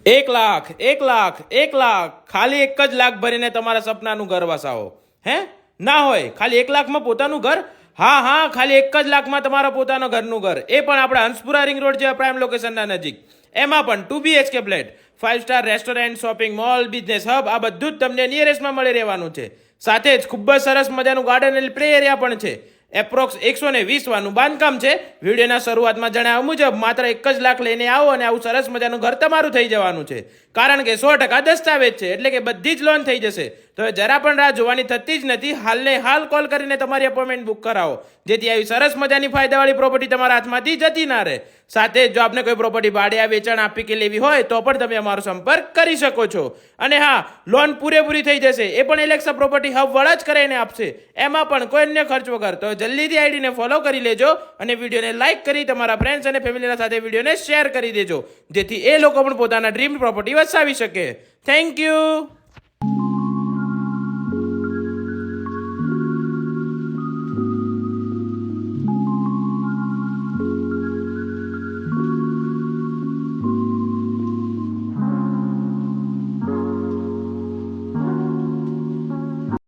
1 લાખ 1 લાખ 1 લાખ ખાલી 1 જ લાખ ભરીને તમારા સપનાનું ઘર વસાવો. હે ના હોય ખાલી 1 લાખમાં પોતાનું ઘર? હા, ખાલી 1 જ લાખમાં તમારા પોતાના ઘરનું ઘર, એ પણ આપણા હંસપુરા રિંગ રોડ જેવા પ્રાઇમ લોકેશનના નજીક. એમાં પણ 2 BHK flat, 5 star restaurant, shopping mall, business hub, આ બધું જ તમને નિયરેસ્ટમાં મળી રહેવાનું છે. સાથે જ ખૂબ જ સરસ મજાનું ગાર્ડન અને પ્લે એરિયા પણ છે. એપ્રોક્સ 120 વાનું બાંધકામ છે. વિડીયોના શરૂઆતમાં જણાવ્યા મુજબ માત્ર 1 જ લાખ લઈને આવો અને આવું સરસ મજાનું ઘર તમારું થઈ જવાનું છે. કારણ કે 100% દસ્તાવેજ છે, એટલે કે બધી જ લોન થઈ જશે. તો હવે જરા પણ રાહ જોવાની થતી જ નથી. હાલને હાલ કોલ કરીને તમારી અપોઇન્ટમેન્ટ બુક કરાવો, જેથી આવી સરસ મજાની ફાયદાવાળી પ્રોપર્ટી તમારા હાથમાંથી જતી ના રહે. સાથે જો આપને કોઈ પ્રોપર્ટી ભાડે વેચાણ આપી કે લેવી હોય તો પણ તમે અમારો સંપર્ક કરી શકો છો. અને હા, લોન પૂરેપૂરી થઈ જશે, એ પણ એલેક્સા પ્રોપર્ટી હબ વાળા જ કરીને આપશે, એમાં પણ કોઈ અન્ય ખર્ચ વગર. તો જલ્દીથી આઈડીને ફોલો કરી લેજો અને વિડીયોને લાઇક કરી તમારા ફ્રેન્ડ્સ અને ફેમિલીના સાથે વિડીયોને શેર કરી દેજો, જેથી એ લોકો પણ પોતાના ડ્રીમ પ્રોપર્ટી વસાવી શકે. Thank you.